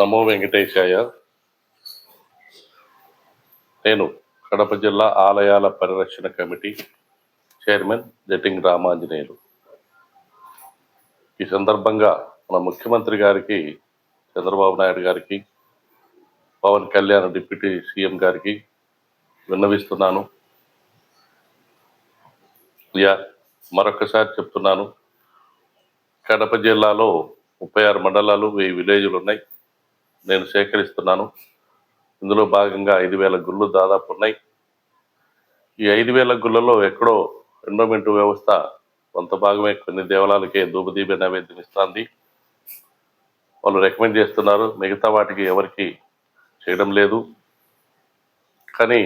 నమో వెంకటేశాయ. నేను కడప జిల్లా ఆలయాల పరిరక్షణ కమిటీ చైర్మన్ జటింగ్ రామాంజనేయులు. ఈ సందర్భంగా మన ముఖ్యమంత్రి గారికి, చంద్రబాబు నాయుడు గారికి, పవన్ కళ్యాణ్ డిప్యూటీ సీఎం గారికి విన్నవిస్తున్నాను. మరొకసారి చెప్తున్నాను, కడప జిల్లాలో 36 మండలాలు, 1000 విలేజ్లు ఉన్నాయి. నేను సేకరిస్తున్నాను. ఇందులో భాగంగా 5000 గుళ్ళు దాదాపు ఉన్నాయి. ఈ 5000 గుళ్ళలో ఎక్కడో ఎండోమెంట్ వ్యవస్థ కొంత భాగమే కొన్ని దేవాలయాలకే ధూపదీప నైవేద్యం ఇస్తుంది. వాళ్ళు రికమెండ్ చేస్తున్నారు, మిగతా వాటికి ఎవరికి చేయడం లేదు. కానీ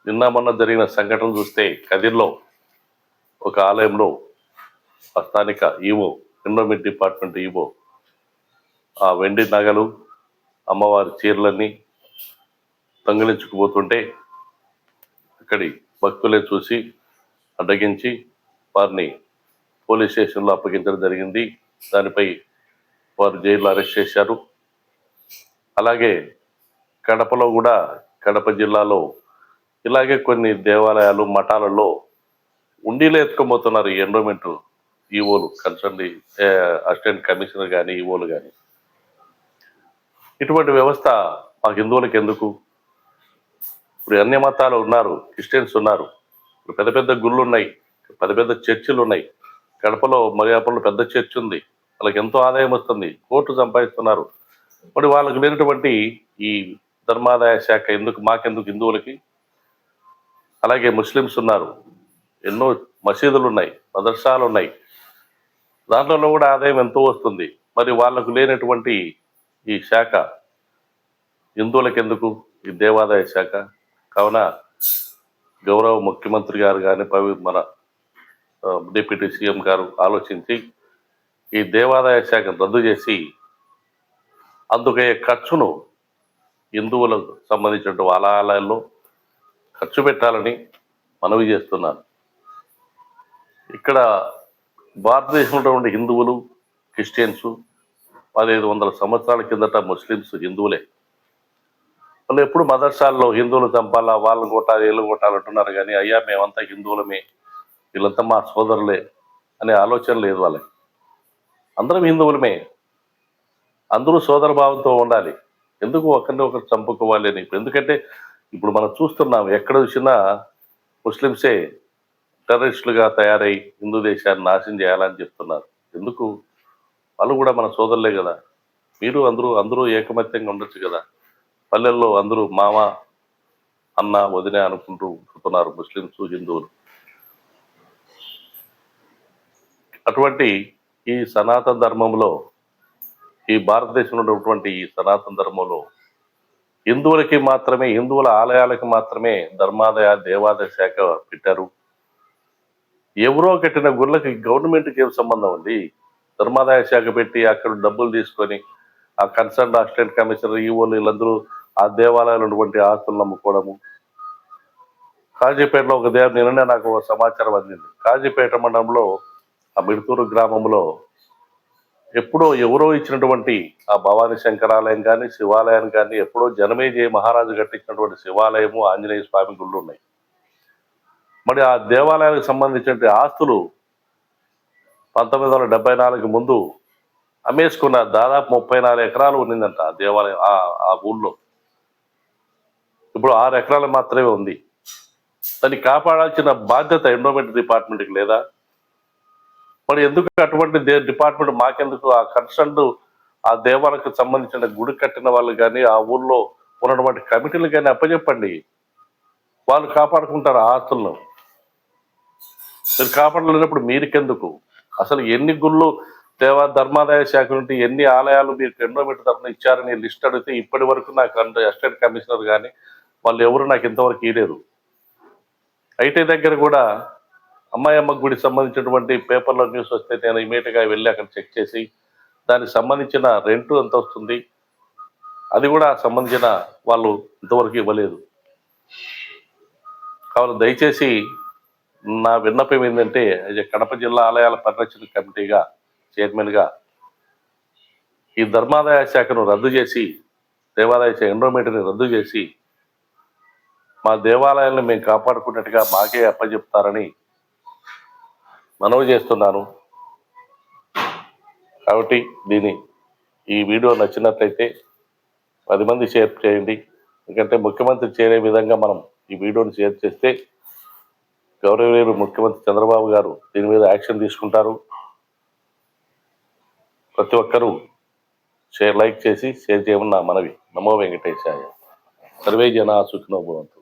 నిన్న మొన్న జరిగిన సంఘటన చూస్తే కదిర్లో ఒక ఆలయంలో స్థానిక ఈవో, ఎండోమెంట్ డిపార్ట్మెంట్ ఈవో, ఆ వెండి నగలు, అమ్మవారి చీరలన్నీ దొంగిలించుకుపోతుంటే అక్కడి భక్తులే చూసి అడ్డగించి వారిని పోలీస్ స్టేషన్లో అప్పగించడం జరిగింది. దానిపై వారు జైల్లో అరెస్ట్ చేశారు. అలాగే కడపలో కూడా, కడప జిల్లాలో ఇలాగే కొన్ని దేవాలయాలు, మఠాలలో ఉండీలు ఎత్తుకోబోతున్నారు ఈ ఎండోమెంట్ ఈవోలు, కన్సర్న్ అసిస్టెంట్ కమిషనర్ కానీ ఈవోలు కానీ. ఇటువంటి వ్యవస్థ మా హిందువులకు ఎందుకు? ఇప్పుడు అన్ని మతాలు ఉన్నారు, క్రిస్టియన్స్ ఉన్నారు, ఇప్పుడు పెద్ద పెద్ద గుళ్ళు ఉన్నాయి, పెద్ద పెద్ద చర్చిలు ఉన్నాయి. కడపలో మరియాపల్లో పెద్ద చర్చ్ ఉంది, వాళ్ళకి ఎంతో ఆదాయం వస్తుంది, కోట్లు సంపాదిస్తున్నారు. మరి వాళ్ళకి లేనటువంటి ఈ ధర్మాదాయ శాఖ ఎందుకు మాకెందుకు హిందువులకి? అలాగే ముస్లిమ్స్ ఉన్నారు, ఎన్నో మసీదులు ఉన్నాయి, మదర్సాలు ఉన్నాయి, దాంట్లో కూడా ఆదాయం ఎంతో వస్తుంది. మరి వాళ్ళకు లేనటువంటి ఈ శాఖ హిందువులకు ఎందుకు, ఈ దేవాదాయ శాఖ? కావున గౌరవ ముఖ్యమంత్రి గారు కానీ, మన డిప్యూటీ సీఎం గారు ఆలోచించి ఈ దేవాదాయ శాఖను రద్దు చేసి అందుకయ్యే ఖర్చును హిందువులకు సంబంధించిన ఆలయాల్లో ఖర్చు పెట్టాలని మనవి చేస్తున్నాను. ఇక్కడ భారతదేశంలో ఉండే హిందువులు, క్రిస్టియన్స్ 1500 సంవత్సరాల కిందట ముస్లిమ్స్ హిందువులే. వాళ్ళు ఎప్పుడు మదర్సాల్లో హిందువులు చంపాలా, వాళ్ళని కొట్టాలి, వీళ్ళు కొట్టాలంటున్నారు. కానీ అయ్యా మేమంతా హిందువులమే, వీళ్ళంతా మా సోదరులే అనే ఆలోచన లేదు వాళ్ళకి. అందరం హిందువులమే, అందరూ సోదర భావంతో ఉండాలి. ఎందుకు ఒకరిని ఒకరు చంపుకోవాలి అని? ఎందుకంటే ఇప్పుడు మనం చూస్తున్నాం, ఎక్కడ చూసినా ముస్లిమ్సే టెర్రరిస్టులుగా తయారై హిందూ దేశాన్ని నాశనం చేయాలని చెప్తున్నారు. ఎందుకు? వాళ్ళు కూడా మన సోదరులే కదా. మీరు అందరూ ఏకమత్యంగా ఉండొచ్చు కదా. పల్లెల్లో అందరూ మామ, అన్న, వదిన అనుకుంటూ ఉంటున్నారు ముస్లిమ్స్, హిందువులు. అటువంటి ఈ సనాతన ధర్మంలో, ఈ భారతదేశంలో ఉన్నటువంటి ఈ సనాతన ధర్మంలో హిందువులకి మాత్రమే, హిందువుల ఆలయాలకు మాత్రమే ధర్మాదాయ దేవాదాయ శాఖ పెట్టారు. ఎవరో కట్టిన గుళ్ళకి గవర్నమెంట్కి ఏం సంబంధం ఉంది? ధర్మాదాయ శాఖ పెట్టి అక్కడ డబ్బులు తీసుకొని ఆ కన్సర్న్ అసిస్టెంట్ కమిషనర్, ఈవోలు వీళ్ళందరూ ఆ దేవాలయాలు ఉన్నటువంటి ఆస్తులను నమ్ముకోవడము. కాజీపేటలో ఒక నిన్ననే నాకు సమాచారం అందింది. కాజీపేట మండలంలో ఆ మిడుతూరు గ్రామంలో ఎప్పుడో ఎవరో ఇచ్చినటువంటి ఆ భవానీ శంకరాలయం కానీ, శివాలయాన్ని కానీ, ఎప్పుడో జనమేజయ మహారాజు కట్టించినటువంటి శివాలయము, ఆంజనేయ స్వామి గుళ్ళు ఉన్నాయి. మరి ఆ దేవాలయానికి సంబంధించిన ఆస్తులు 1974 ముందు అమ్మేసుకున్న దాదాపు 34 ఎకరాలు ఉన్నిందంట ఆ దేవాలయం, ఆ ఊళ్ళో. ఇప్పుడు 6 ఎకరాలు మాత్రమే ఉంది. దాన్ని కాపాడాల్సిన బాధ్యత ఎండోమెంట్ డిపార్ట్మెంట్కి లేదా? మరి ఎందుకు అటువంటి డిపార్ట్మెంట్ మాకెందుకు? ఆ కన్సర్న్ ఆ దేవాలకు సంబంధించిన గుడి కట్టిన వాళ్ళు కానీ, ఆ ఊళ్ళో ఉన్నటువంటి కమిటీలు కానీ అప్పచెప్పండి, వాళ్ళు కాపాడుకుంటారు ఆ ఆస్తులను. మీరు కాపాడలేనప్పుడు మీరుకెందుకు? అసలు ఎన్ని గుళ్ళు ధర్మాదాయ శాఖ నుండి ఎన్ని ఆలయాలు మీరు ఎండోమెంట్ తరఫున ఇచ్చారని లిస్ట్ అడిగితే ఇప్పటి వరకు నాకు అసిస్టెంట్ కమిషనర్ కానీ వాళ్ళు ఎవరు నాకు ఇంతవరకు ఇవ్వలేదు. ఐటీ దగ్గర కూడా అమ్మాయమ్మ గుడికి సంబంధించినటువంటి పేపర్లో న్యూస్ వస్తే నేను ఇమీడియట్గా వెళ్ళి అక్కడ చెక్ చేసి దానికి సంబంధించిన రెంట్ ఎంత వస్తుంది, అది కూడా సంబంధించిన వాళ్ళు ఇంతవరకు ఇవ్వలేదు. కావాలి దయచేసి నా విన్నపం ఏంటంటే, కడప జిల్లా ఆలయాల పరిరక్షణ కమిటీగా చైర్మన్గా ఈ ధర్మాదాయ శాఖను రద్దు చేసి, దేవాదాయ శాఖ ఎండోమెంట్ని రద్దు చేసి మా దేవాలయాలను మేము కాపాడుకున్నట్టుగా మాకే అప్పచెప్తారని మనవి చేస్తున్నాను. కాబట్టి ఈ వీడియో నచ్చినట్లయితే 10 మంది షేర్ చేయండి. ఎందుకంటే ముఖ్యమంత్రి చేరే విధంగా మనం ఈ వీడియోని షేర్ చేస్తే గౌరవనీయులు ముఖ్యమంత్రి చంద్రబాబు గారు దీని మీద యాక్షన్ తీసుకుంటారు. ప్రతి ఒక్కరూ లైక్ చేసి షేర్ చేయమని నా మనవి. నమో వెంకటేశాయ. సర్వే జనా సుఖినో భవంతు.